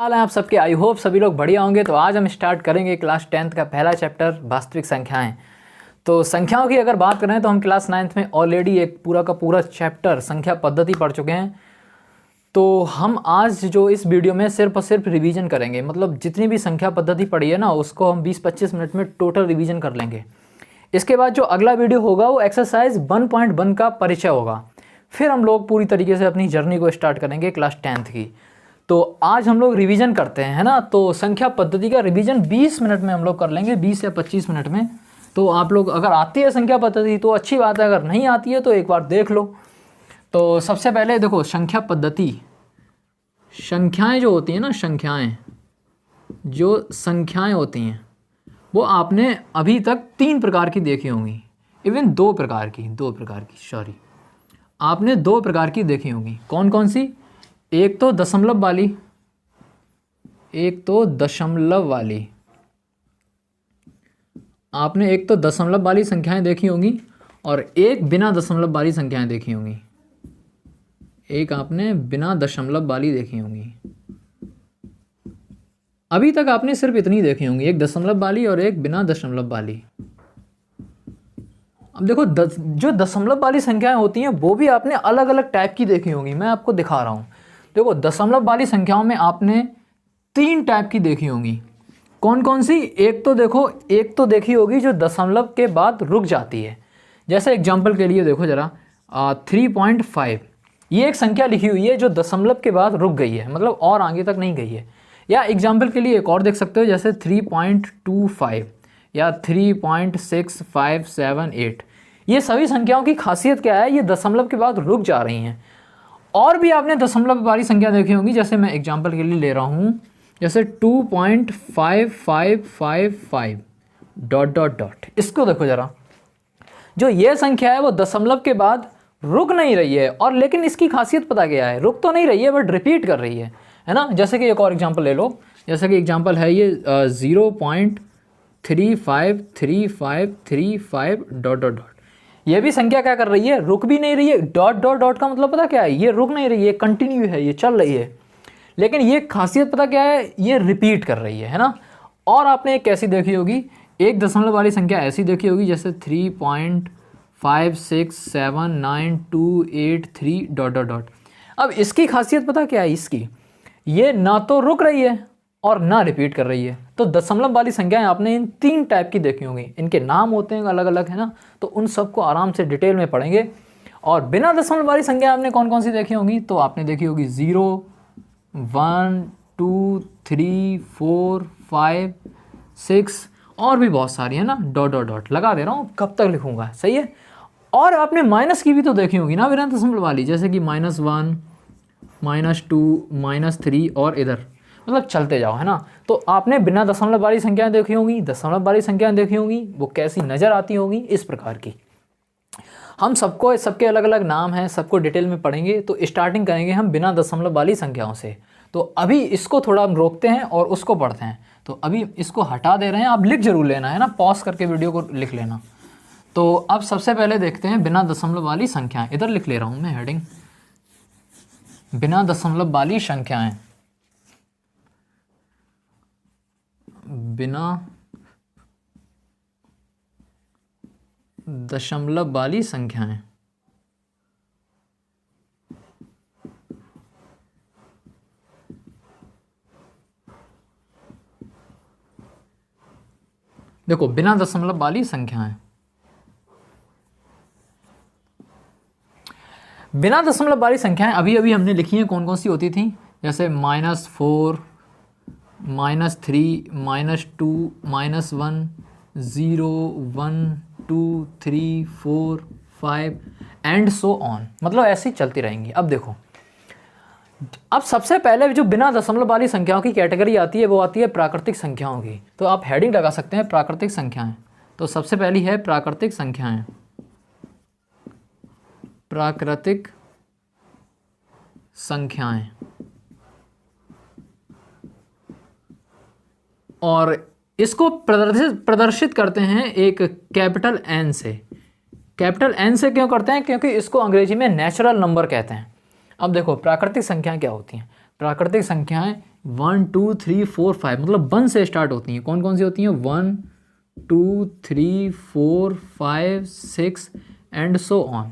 हाल है आप सबके। आई होप सभी लोग बढ़िया होंगे। तो आज हम स्टार्ट करेंगे क्लास 10th का पहला चैप्टर वास्तविक संख्याएं। तो संख्याओं की अगर बात करें तो हम क्लास 9th में ऑलरेडी एक पूरा का पूरा चैप्टर संख्या पद्धति पढ़ चुके हैं। तो हम आज जो इस वीडियो में सिर्फ और सिर्फ रिवीजन करेंगे, मतलब जितनी भी संख्या पद्धति पढ़ी है ना उसको हम 20-25 मिनट में टोटल रिवीजन कर लेंगे। इसके बाद जो अगला वीडियो होगा वो एक्सरसाइज 1.1 का परिचय होगा। फिर हम लोग पूरी तरीके से अपनी जर्नी को स्टार्ट करेंगे क्लास 10th की। तो आज हम लोग रिवीजन करते हैं, है ना। तो संख्या पद्धति का रिवीजन 20 मिनट में हम लोग कर लेंगे, 20 या 25 मिनट में। तो आप लोग अगर आती है संख्या पद्धति तो अच्छी बात है, अगर नहीं आती है तो एक बार देख लो। तो सबसे पहले देखो संख्या पद्धति, संख्याएं जो होती हैं ना, जो संख्याएं होती हैं वो आपने अभी तक 3 प्रकार की देखी होंगी, इवन 2 प्रकार की सॉरी, आपने 2 प्रकार की देखी होंगी। कौन कौन सी? एक तो दशमलव वाली, आपने एक तो दशमलव वाली संख्याएं देखी होंगी और एक बिना दशमलव वाली संख्याएं देखी होंगी। एक आपने बिना दशमलव वाली देखी होंगी। अभी तक आपने सिर्फ इतनी देखी होंगी, एक दशमलव वाली और एक बिना दशमलव वाली। अब देखो जो दशमलव वाली संख्याएं होती हैं वो भी आपने अलग अलग टाइप की देखी होंगी। मैं आपको दिखा रहा हूँ। देखो दशमलव वाली संख्याओं में आपने 3 टाइप की देखी होंगी। कौन कौन सी? एक तो देखी होगी जो दशमलव के बाद रुक जाती है। जैसे एग्जांपल के लिए देखो जरा 3.5, ये एक संख्या लिखी हुई है जो दशमलव के बाद रुक गई है, मतलब और आगे तक नहीं गई है। या एग्जाम्पल के लिए एक और देख सकते हो, जैसे 3.25 या 3.6578। ये सभी संख्याओं की खासियत क्या है? ये दशमलव के बाद रुक जा रही हैं। और भी आपने दशमलव वाली संख्या देखी होंगी, जैसे मैं एग्जांपल के लिए ले रहा हूँ, जैसे 2.5555 ... इसको देखो जरा। जो ये संख्या है वो दशमलव के बाद रुक नहीं रही है, और लेकिन इसकी खासियत पता क्या है? रुक तो नहीं रही है बट रिपीट कर रही है ना। जैसे कि एक और एग्जांपल ले लो, जैसे कि एग्जांपल है ये 0.353535 ... ये भी संख्या क्या कर रही है? रुक भी नहीं रही है। ... का मतलब पता क्या है? ये रुक नहीं रही है, कंटिन्यू है, ये चल रही है। लेकिन ये खासियत पता क्या है? ये रिपीट कर रही है ना। और आपने एक कैसी देखी होगी? एक दशमलव वाली संख्या ऐसी देखी होगी, जैसे 3.567928 ... अब इसकी खासियत पता क्या है? इसकी ये ना तो रुक रही है और ना रिपीट कर रही है। तो दशमलव वाली संख्याएं आपने इन 3 टाइप की देखी होंगी। इनके नाम होते हैं अलग अलग, है ना। तो उन सबको आराम से डिटेल में पढ़ेंगे। और बिना दशमलव वाली संख्या आपने कौन कौन सी देखी होंगी? तो आपने देखी होगी 0, 1, 2, 3, 4, 5, 6 और भी बहुत सारी, है ना। ... लगा दे रहा हूँ, कब तक लिखूंगा, सही है। और आपने माइनस की भी तो देखी होगी ना बिना दशमलव वाली, जैसे कि -1, -2, -3 और इधर, मतलब चलते जाओ, है ना। तो आपने बिना दशमलव वाली संख्याएं देखी होंगी, दशमलव वाली संख्याएं देखी होंगी, वो कैसी नज़र आती होंगी, इस प्रकार की। हम सबके अलग अलग नाम हैं, सबको डिटेल में पढ़ेंगे। तो स्टार्टिंग करेंगे हम बिना दशमलव वाली संख्याओं से। तो अभी इसको थोड़ा हम रोकते हैं और उसको पढ़ते हैं। तो अभी इसको हटा दे रहे हैं, आप लिख जरूर लेना, है ना, पॉज करके वीडियो को लिख लेना। तो अब सबसे पहले देखते हैं बिना दशमलव वाली संख्याएं। इधर लिख ले रहा हूँ मैं हेडिंग, बिना दशमलव वाली संख्याएं। बिना दशमलव वाली संख्याएं। देखो बिना दशमलव वाली संख्याएं, बिना दशमलव वाली संख्याएं अभी अभी हमने लिखी हैं। कौन कौन सी होती थी? जैसे -4, -3, -2, -1, 0, 1, 2, 3, 4, 5 एंड सो ऑन, मतलब ऐसे ही चलती रहेंगी। अब देखो, अब सबसे पहले जो बिना दशमलव वाली संख्याओं की कैटेगरी आती है वो आती है प्राकृतिक संख्याओं की। तो आप हेडिंग लगा सकते हैं प्राकृतिक संख्याएं। तो सबसे पहली है प्राकृतिक संख्याएं। प्राकृतिक संख्याएं, और इसको प्रदर्शित करते हैं एक कैपिटल N से। कैपिटल N से क्यों करते हैं? क्योंकि इसको अंग्रेजी में नेचुरल नंबर कहते हैं। अब देखो प्राकृतिक संख्याएं क्या होती हैं। प्राकृतिक संख्याएं 1 2 3 4 5 मतलब 1 से स्टार्ट होती हैं। कौन कौन सी होती हैं? 1 2 3 4 5 6 एंड सो ऑन।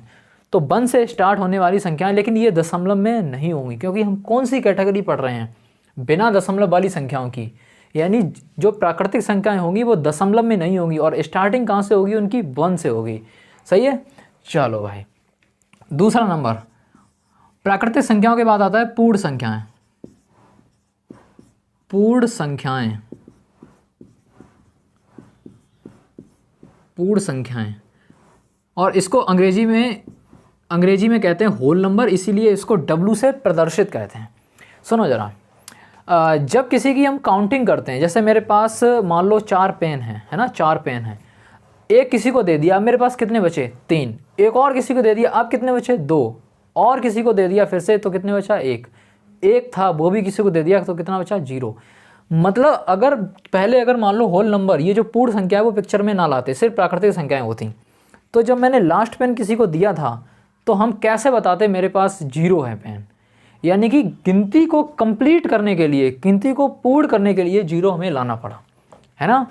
तो 1 से स्टार्ट होने वाली संख्याएं, लेकिन ये दशमलव में नहीं होंगी, क्योंकि हम कौन सी कैटेगरी पढ़ रहे हैं? बिना दशमलव वाली संख्याओं की। यानी जो प्राकृतिक संख्याएं होंगी वो दशमलव में नहीं होंगी, और स्टार्टिंग कहाँ से होगी उनकी? 1 से होगी। सही है। चलो भाई, दूसरा नंबर, प्राकृतिक संख्याओं के बाद आता है पूर्ण संख्याएं। पूर्ण संख्याएं, पूर्ण संख्याएं, और इसको अंग्रेजी में कहते हैं होल नंबर, इसीलिए इसको W से प्रदर्शित कहते हैं। सुनो जरा, जब किसी की हम काउंटिंग करते हैं, जैसे मेरे पास मान लो 4 पेन हैं, है ना, 4 पेन हैं। एक किसी को दे दिया, अब मेरे पास कितने बचे? 3। एक और किसी को दे दिया, अब कितने बचे? 2। और किसी को दे दिया फिर से, तो कितने बचा? 1। एक था वो भी किसी को दे दिया, तो कितना बचा? 0। मतलब अगर मान लो होल नंबर, ये जो पूर्ण संख्या है वो पिक्चर में ना लाते, सिर्फ प्राकृतिक संख्याएं होती, तो जब मैंने लास्ट पेन किसी को दिया था तो हम कैसे बताते मेरे पास 0 है पेन? यानी कि गिनती को कंप्लीट करने के लिए, गिनती को पूर्ण करने के लिए 0 हमें लाना पड़ा, है ना।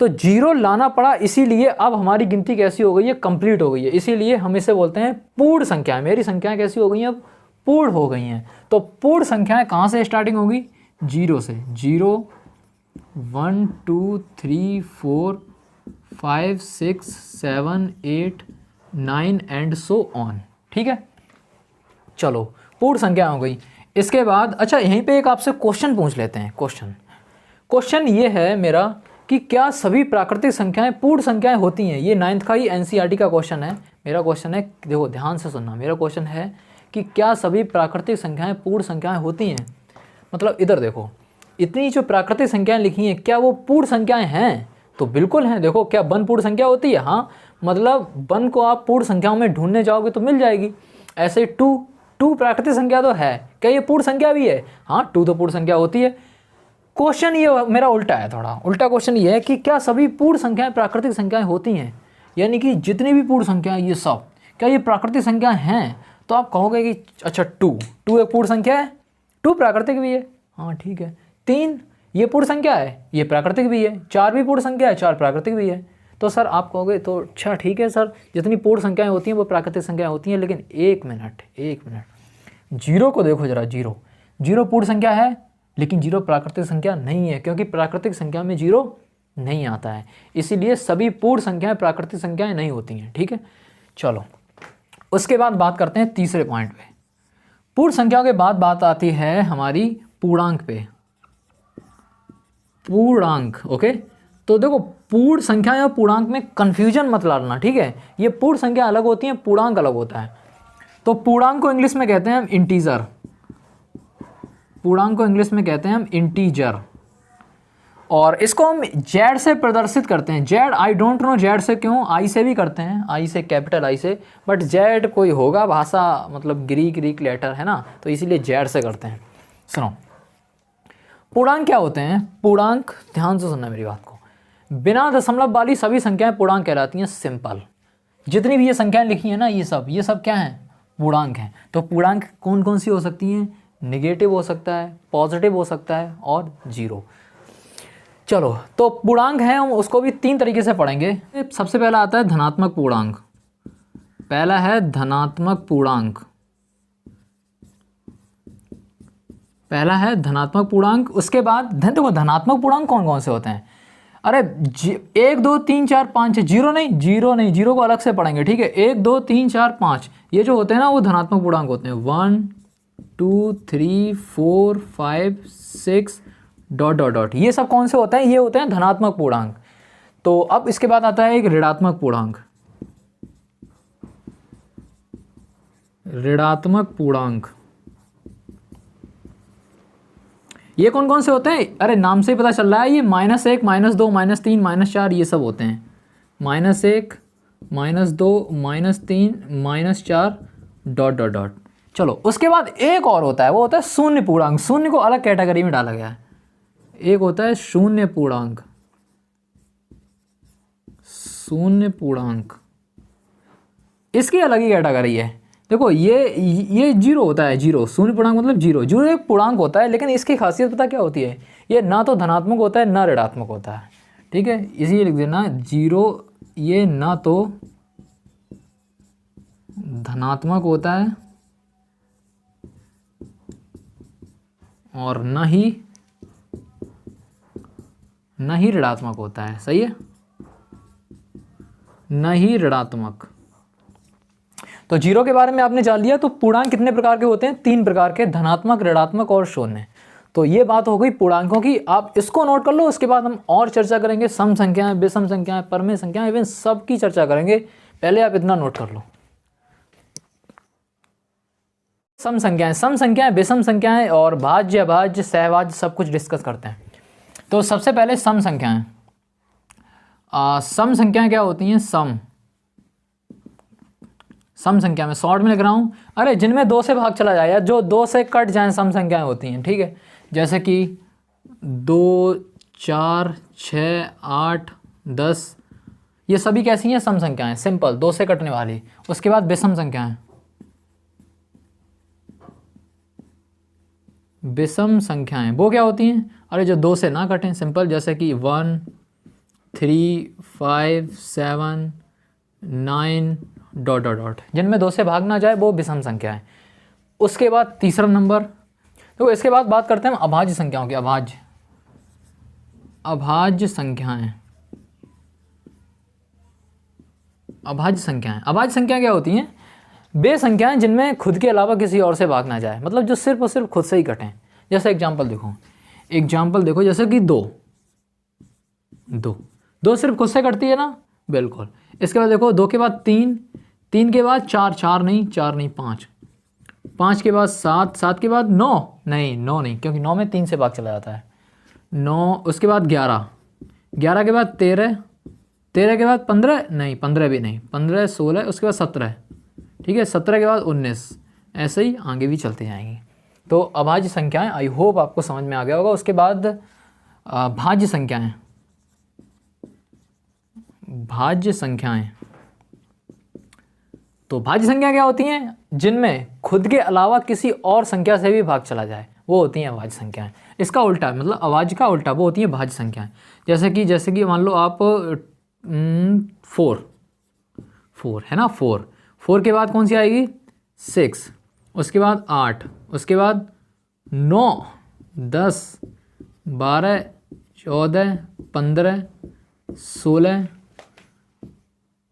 तो 0 लाना पड़ा, इसीलिए अब हमारी गिनती कैसी हो गई है? कंप्लीट हो गई है। इसीलिए हम इसे बोलते हैं पूर्ण संख्याएं। मेरी संख्याएं कैसी हो गई हैं? अब पूर्ण हो गई हैं। तो पूर्ण संख्याएं कहाँ से स्टार्टिंग होगी? 0 से। 0 1 2 3 4 5 6 7 8 9 एंड सो ऑन। ठीक है, चलो पूर्ण संख्या हो गई। इसके बाद अच्छा, यहीं पे एक आपसे क्वेश्चन पूछ लेते हैं। क्वेश्चन ये है मेरा कि क्या सभी प्राकृतिक संख्याएं पूर्ण संख्याएं होती हैं? ये 9th का ही NCERT का क्वेश्चन है। मेरा क्वेश्चन है, देखो ध्यान से सुनना, मेरा क्वेश्चन है कि क्या सभी प्राकृतिक संख्याएं पूर्ण संख्याएं होती हैं? मतलब इधर देखो, इतनी जो प्राकृतिक संख्याएं लिखी हैं, क्या वो पूर्ण संख्याएं हैं? तो बिल्कुल हैं। देखो, क्या 1 पूर्ण संख्या होती है? हाँ, मतलब 1 को आप पूर्ण संख्याओं में ढूंढने जाओगे तो मिल जाएगी। ऐसे 2 प्राकृतिक संख्या तो है, क्या ये पूर्ण संख्या भी है? हाँ, 2 तो पूर्ण संख्या होती है। क्वेश्चन ये मेरा उल्टा है, थोड़ा उल्टा क्वेश्चन ये है कि क्या सभी पूर्ण संख्याएं प्राकृतिक संख्याएं होती हैं? यानी कि जितनी भी पूर्ण संख्याएं ये सब, क्या ये प्राकृतिक संख्याएं हैं? तो आप कहोगे कि अच्छा 2 एक पूर्ण संख्या है, 2 प्राकृतिक भी है। हाँ ठीक है। 3 ये पूर्ण संख्या है, ये प्राकृतिक भी है। 4 भी पूर्ण संख्या है, 4 प्राकृतिक भी है। तो सर आप कहोगे तो अच्छा ठीक है सर, जितनी पूर्ण संख्याएं होती हैं वो प्राकृतिक संख्याएं होती हैं, लेकिन एक मिनट 0 को देखो जरा। 0 पूर्ण संख्या है, लेकिन 0 प्राकृतिक संख्या नहीं है, क्योंकि प्राकृतिक संख्या में 0 नहीं आता है। इसीलिए सभी पूर्ण संख्याएं प्राकृतिक संख्याएं नहीं होती हैं। ठीक है, चलो उसके बाद बात करते हैं तीसरे पॉइंट पे। पूर्ण संख्याओं के बाद बात आती है हमारी पूर्णांक पे। पूर्णांक, ओके। तो देखो, पूर्ण संख्या या पूर्णांक में कंफ्यूजन मत लाना, ठीक है। ये पूर्ण संख्या अलग होती है, पूर्णांक अलग होता है। तो पूर्णांक को इंग्लिश में कहते हैं हम इंटीजर। पूर्णांक को इंग्लिश में कहते हैं हम इंटीजर, और इसको हम जेड से प्रदर्शित करते हैं। Z, I don't know Z से क्यों, आई से भी करते हैं, आई से, कैपिटल आई से, बट जेड कोई होगा भाषा, मतलब ग्रीक लेटर है ना, तो इसीलिए जेड से करते हैं। सुनो, पूर्णांक क्या होते हैं? पूर्णांक, ध्यान से सुनना मेरी बात को, बिना दशमलव वाली सभी संख्याएं पूर्णांक कहलाती हैं। सिंपल, जितनी भी ये संख्याएं लिखी हैं ना, ये सब क्या हैं? पूर्णांक हैं। तो पूर्णांक कौन कौन सी हो सकती हैं? नेगेटिव हो सकता है, पॉजिटिव हो सकता है, और 0। चलो, तो पूर्णांक हैं, हम उसको भी 3 तरीके से पढ़ेंगे। सबसे पहला आता है धनात्मक पूर्णांक। पहला है धनात्मक पूर्णांक। पहला है धनात्मक पूर्णांक। उसके बाद देखो, धनात्मक पूर्णांक कौन कौन से होते हैं? अरे 1 2 3 4 5 6, 0 नहीं, 0 को अलग से पढ़ेंगे, ठीक है। 1 2 3 4 5 ये जो होते हैं ना, वो धनात्मक पूर्णांक होते हैं। 1 2 3 4 5 6 ... ये सब कौन से होते हैं? ये होते हैं धनात्मक पूर्णांक। तो अब इसके बाद आता है एक ऋणात्मक पूर्णांक। ऋणात्मक पूर्णांक, ये कौन कौन से होते हैं? अरे नाम से ही पता चल रहा है, ये -1 -2 -3 -4 ये सब होते हैं। -1 -2 -3 -4 ... चलो, उसके बाद एक और होता है, वो होता है शून्य पूर्णांक। शून्य को अलग कैटेगरी में डाला गया है। एक होता है शून्य पूर्णांक। शून्य पूर्णांक, इसकी अलग ही कैटेगरी है। देखो ये जीरो होता है, जीरो शून्य पूर्णांक मतलब जीरो, जीरो एक पूर्णांक होता है, लेकिन इसकी खासियत पता क्या होती है, ये ना तो धनात्मक होता है ना ऋणात्मक होता है, ठीक है, इसीलिए लिख देना जीरो, ये ना तो धनात्मक होता है और ना ही ऋणात्मक होता है, सही है, ना ही ऋणात्मक। तो जीरो के बारे में आपने जान लिया। तो पूर्णांक कितने प्रकार के होते हैं, 3 प्रकार के, धनात्मक, ऋणात्मक और शून्य। तो ये बात हो गई पूर्णांकों की, आप इसको नोट कर लो। उसके बाद हम और चर्चा करेंगे, सम संख्याएं, विषम संख्याएं, परमेय संख्याएं, इवन सब की चर्चा करेंगे। पहले आप इतना नोट कर लो, सम संख्याएं, विषम संख्याएं और भाज्य, अभाज्य, सहभाज्य सब कुछ डिस्कस करते हैं। तो सबसे पहले सम संख्याएं। सम संख्याएं क्या होती हैं, सम संख्या में शॉर्ट में लिख रहा हूं, अरे जिनमें 2 से भाग चला जाए या जो 2 से कट जाए, सम संख्याएं होती हैं, ठीक है। जैसे कि 2, 4, 6, 8, 10, ये सभी कैसी हैं, सम संख्याएं, सिंपल 2 से कटने वाली। उसके बाद विषम संख्याएं, विषम संख्याएं वो क्या होती हैं, अरे जो 2 से ना कटें, सिंपल, जैसे कि 1, 3, 5, 7, 9 ... जिनमें 2 से भाग ना जाए वो विषम संख्या है। उसके बाद तीसरा नंबर, तो इसके बाद बात करते हैं हम अभाज्य संख्याओं की। अभाज्य संख्याएं, अभाज्य संख्याएं क्या होती हैं, वे संख्याएं जिनमें खुद के अलावा किसी और से भाग ना जाए, मतलब जो सिर्फ और सिर्फ खुद से ही कटें। जैसे एग्जाम्पल देखो, जैसे कि 2 सिर्फ खुद से कटती है ना, बिल्कुल। इसके बाद देखो 2 के बाद 3 के बाद 4 नहीं 5 के बाद 7 के बाद 9 नहीं, क्योंकि 9 में 3 से भाग चला जाता है, 9। उसके बाद 11 के बाद 13 के बाद 15 नहीं, 15 भी नहीं, 15, 16, उसके बाद 17, ठीक है, 17 के बाद 19, ऐसे ही आगे भी चलते जाएंगे। तो अभाज्य संख्याएं, आई होप आपको समझ में आ गया होगा। उसके बाद भाज्य संख्याएं, तो भाज्य संख्या क्या होती हैं, जिनमें खुद के अलावा किसी और संख्या से भी भाग चला जाए, वो होती हैं अभाज्य संख्याएं। इसका उल्टा, मतलब अभाज्य का उल्टा, वो होती हैं भाज्य संख्याएं। जैसे कि मान लो आप 4 है ना, 4 के बाद कौन सी आएगी, 6, उसके बाद 8, उसके बाद 9, 10, 12, 14, 15, 16,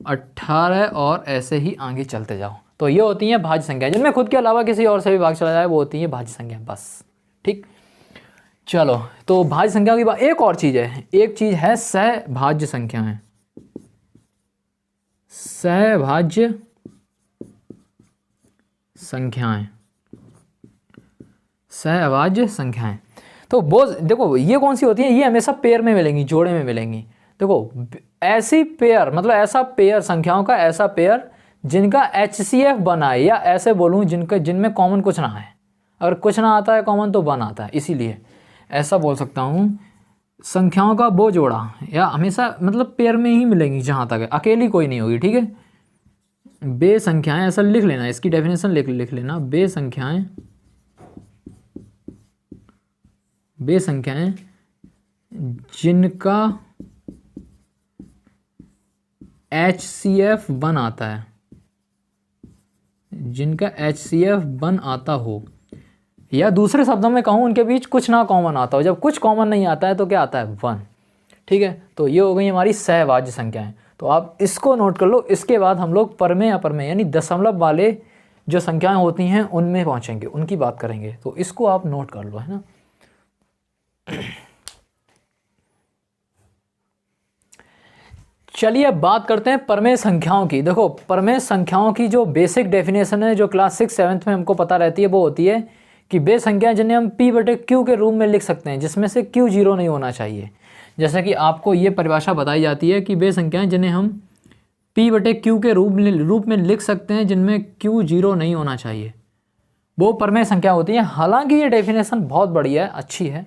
18 और ऐसे ही आगे चलते जाओ। तो ये होती हैं भाज्य संख्याएं, जिनमें खुद के अलावा किसी और से भी भाग चला जाए, वो होती हैं भाज्य संख्याएं, बस, ठीक। चलो, तो भाज्य संख्याओं की बात, एक और चीज़ है, सहभाज्य संख्याएं। सहभाज्य संख्याएं, तो वो देखो ये कौन सी होती हैं, ये हमेशा पेयर में मिलेंगी, जोड़े में मिलेंगी। देखो ऐसी पेयर, मतलब ऐसा पेयर, संख्याओं का ऐसा पेयर जिनका HCF बना है, या ऐसे बोलूँ जिनमें कॉमन कुछ ना है। अगर कुछ ना आता है कॉमन तो 1 आता है, इसीलिए ऐसा बोल सकता हूँ, संख्याओं का वो जोड़ा, या हमेशा मतलब पेयर में ही मिलेंगी जहाँ तक है, अकेली कोई नहीं होगी, ठीक है। बे संख्याएं, ऐसा लिख लेना, इसकी डेफिनेशन लिख लेना, बे संख्याएं जिनका HCF बन आता है, जिनका HCF बन आता हो, या दूसरे शब्दों में कहूँ उनके बीच कुछ ना कॉमन आता हो। जब कुछ कॉमन नहीं आता है तो क्या आता है, 1, ठीक है। तो ये हो गई हमारी सहभाज्य संख्याएं। तो आप इसको नोट कर लो। इसके बाद हम लोग परमेय अपरमेय यानी दशमलव वाले जो संख्याएं होती हैं उनमें पहुंचेंगे, उनकी बात करेंगे। तो इसको आप नोट कर लो, है ना। चलिए अब बात करते हैं परमेय संख्याओं की। देखो परमेय संख्याओं की जो बेसिक डेफिनेशन है, जो क्लास 6 7 में हमको पता रहती है, वो होती है कि वे संख्याएं जिन्हें हम P/Q के रूप में लिख सकते हैं, जिसमें से Q 0 नहीं होना चाहिए। जैसे कि आपको ये परिभाषा बताई जाती है कि वे संख्याएं जिन्हें हम P/Q के रूप में लिख सकते हैं, जिनमें Q 0 नहीं होना चाहिए, वो परमेय संख्या होती है। हालांकि ये डेफिनेशन बहुत बढ़िया है, अच्छी है,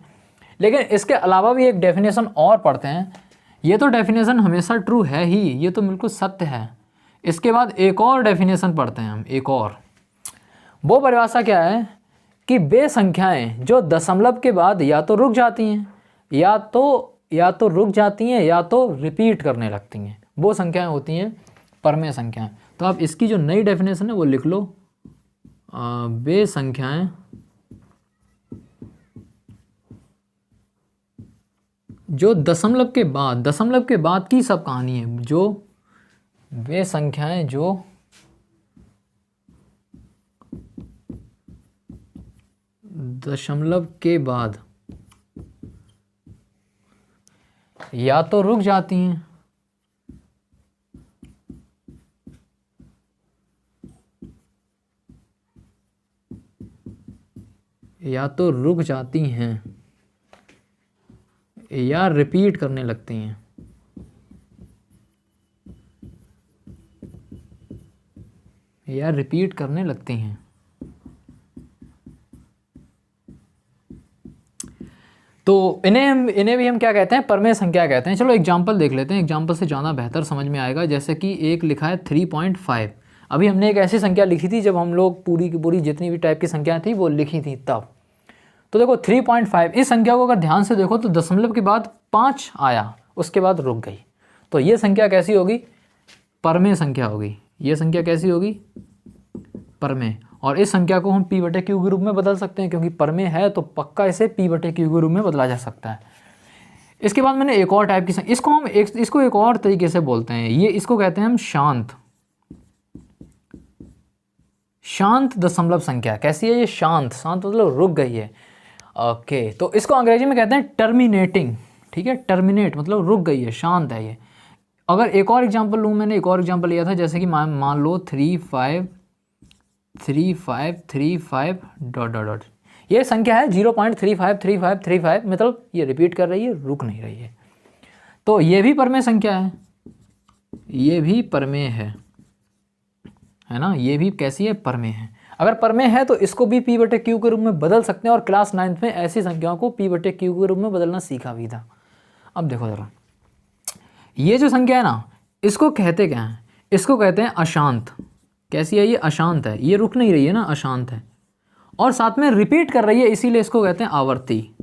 लेकिन इसके अलावा भी एक डेफिनेशन और पढ़ते हैं। ये तो डेफिनेशन हमेशा ट्रू है ही, ये तो बिल्कुल सत्य है। इसके बाद एक और डेफिनेशन पढ़ते हैं हम, एक और वो परिभाषा क्या है कि वे संख्याएं जो दशमलव के बाद या तो रुक जाती हैं या तो रुक जाती हैं या तो रिपीट करने लगती हैं, वो संख्याएं होती हैं परमेय संख्याएं। तो आप इसकी जो नई डेफिनेशन है वो लिख लो, वे संख्याएं जो दशमलव के बाद की सब कहानी है, जो वे संख्याएं जो दशमलव के बाद या तो रुक जाती हैं या रिपीट करने लगती हैं। तो इन्हें भी हम क्या कहते हैं, परमेय संख्या कहते हैं। चलो एग्जांपल देख लेते हैं, एग्जांपल से ज़्यादा बेहतर समझ में आएगा। जैसे कि एक लिखा है 3.5। अभी हमने एक ऐसी संख्या लिखी थी जब हम लोग पूरी की पूरी जितनी भी टाइप की संख्या थी वो लिखी थी तब। तो देखो 3.5, इस संख्या को अगर ध्यान से देखो तो दशमलव के बाद 5 आया, उसके बाद रुक गई। तो ये संख्या कैसी होगी, परमेय संख्या होगी। ये संख्या कैसी होगी, परमेय। और इस संख्या को हम p/q के रूप में बदल सकते हैं, क्योंकि परमेय है तो पक्का इसे p/q के रूप में बदला जा सकता है। इसके बाद मैंने एक और टाइप की संख्या, इसको एक और तरीके से बोलते हैं, इसको कहते हैं हम शांत दशमलव संख्या। कैसी है ये, शांत मतलब रुक गई है। ओके, तो इसको अंग्रेजी में कहते हैं टर्मिनेटिंग। ठीक है, टर्मिनेट मतलब रुक गई है, शांत है ये। अगर एक और एग्जांपल लूँ, मैंने एक और एग्जांपल लिया था, जैसे कि मान लो 3.535 ... ये संख्या है 0.353535, मतलब ये रिपीट कर रही है, रुक नहीं रही है। तो ये भी परमेय संख्या है, ये भी परमेय है ना, ये भी कैसी है, परमेय है। अगर परमेय है तो इसको भी p/q के रूप में बदल सकते हैं, और क्लास 9th में ऐसी संख्याओं को p/q के रूप में बदलना सीखा भी था। अब देखो जरा, ये जो संख्या है ना, इसको कहते क्या है, इसको कहते हैं अशांत। कैसी है ये, अशांत है, ये रुक नहीं रही है ना, अशांत है, और साथ में रिपीट कर रही है, इसीलिए इसको कहते हैं आवर्ती।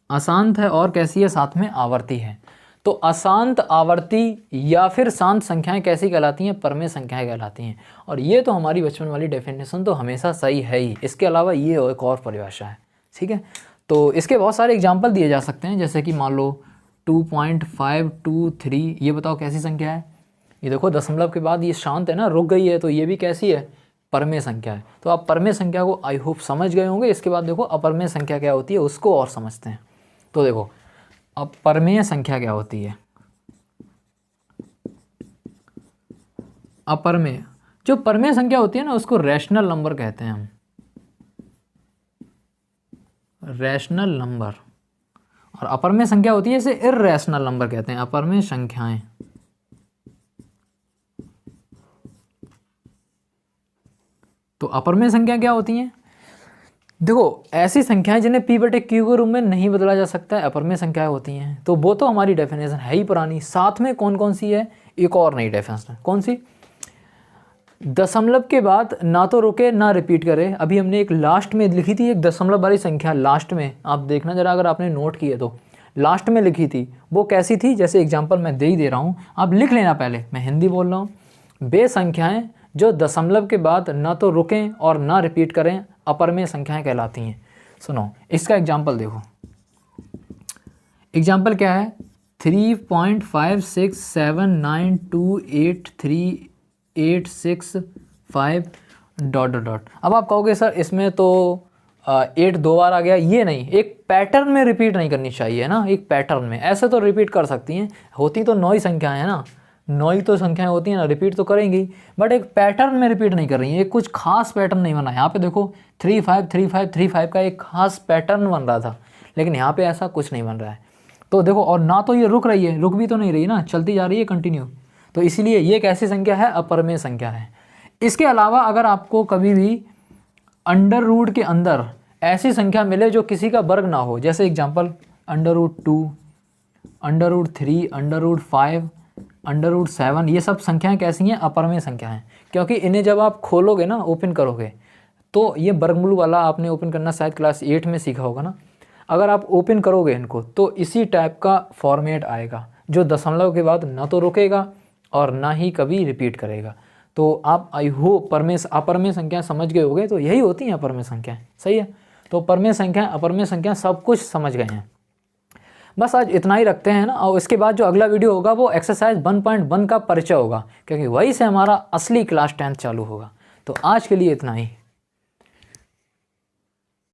अशांत है और कैसी है, साथ में आवर्ती है। तो अशांत, आवर्ती या फिर शांत संख्याएं कैसी कहलाती हैं, परमेय संख्याएं कहलाती हैं। और ये तो हमारी बचपन वाली डेफिनेशन तो हमेशा सही है ही, इसके अलावा ये एक और परिभाषा है। ठीक है, तो इसके बहुत सारे एग्जाम्पल दिए जा सकते हैं, जैसे कि मान लो 2.523, ये बताओ कैसी संख्या है। ये देखो दशमलव के बाद ये शांत है ना, रुक गई है, तो ये भी कैसी है, परमेय संख्या है। तो आप परमेय संख्या को आई होप समझ गए होंगे। इसके बाद देखो अपरमेय संख्या क्या होती है, उसको और समझते हैं। तो देखो अब परमेय संख्या क्या होती है। अपरमेय, जो परमेय संख्या होती है ना, उसको रैशनल नंबर कहते हैं हम, रैशनल नंबर। और अपरमेय संख्या होती है इसे इर्रेशनल नंबर कहते हैं, अपरमेय संख्याएं। तो अपरमेय संख्या क्या होती हैं, देखो ऐसी संख्याएं जिन्हें p/q के रूप में नहीं बदला जा सकता है, अपरमेय संख्याएं होती हैं। तो वो तो हमारी डेफिनेशन है ही पुरानी। साथ में कौन कौन सी है, एक और नई डेफिनेशन, कौन सी, दशमलव के बाद ना तो रुके ना रिपीट करे। अभी हमने एक लास्ट में लिखी थी, एक दशमलव वाली संख्या लास्ट में, आप देखना जरा अगर आपने नोट किए तो, लास्ट में लिखी थी, वो कैसी थी, जैसे एग्जाम्पल मैं दे ही दे रहा हूँ, आप लिख लेना पहले, मैं हिंदी बोल रहा हूँ। वे संख्याएं जो दशमलव के बाद ना तो रुकें और ना रिपीट करें, अपरमेय संख्याएं कहलाती हैं। सुनो इसका एग्जाम्पल देखो, एग्जाम्पल क्या है, 3.5679283865 ... अब आप कहोगे सर इसमें तो 8 2 बार आ गया, ये नहीं, एक पैटर्न में रिपीट नहीं करनी चाहिए ना, एक पैटर्न में। ऐसे तो रिपीट कर सकती हैं, होती तो 9 ही संख्याएं हैं ना, 9 ही तो संख्याएं होती हैं ना, रिपीट तो करेंगी, बट एक पैटर्न में रिपीट नहीं कर रही है, एक कुछ खास पैटर्न नहीं बना। यहाँ पे देखो 353535 का एक खास पैटर्न बन रहा था, लेकिन यहाँ पे ऐसा कुछ नहीं बन रहा है। तो देखो, और ना तो ये रुक रही है, रुक भी तो नहीं रही ना, चलती जा रही है कंटिन्यू। तो इसीलिए ये कैसी संख्या है, अपरमेय संख्या है। इसके अलावा अगर आपको कभी भी अंडर रूट के अंदर ऐसी संख्या मिले जो किसी का वर्ग ना हो, जैसे एग्जाम्पल √2, √3, √5, √7, ये सब संख्याएं कैसी हैं, अपरमेय संख्या हैं। क्योंकि इन्हें जब आप खोलोगे ना, ओपन करोगे, तो ये वर्गमूल वाला आपने ओपन करना शायद क्लास 8 में सीखा होगा ना। अगर आप ओपन करोगे इनको तो इसी टाइप का फॉर्मेट आएगा, जो दशमलव के बाद ना तो रुकेगा और ना ही कभी रिपीट करेगा। तो आप आई होप अपरमेय संख्या समझ गए होगे। तो यही होती हैं अपरमेय संख्याएं, सही है। तो परमेय संख्या, अपरमेय संख्या सब कुछ समझ गए हैं। बस आज इतना ही रखते हैं ना, और इसके बाद जो अगला वीडियो होगा वो एक्सरसाइज 1.1 का परिचय होगा, क्योंकि वही से हमारा असली क्लास 10th चालू होगा। तो आज के लिए इतना ही।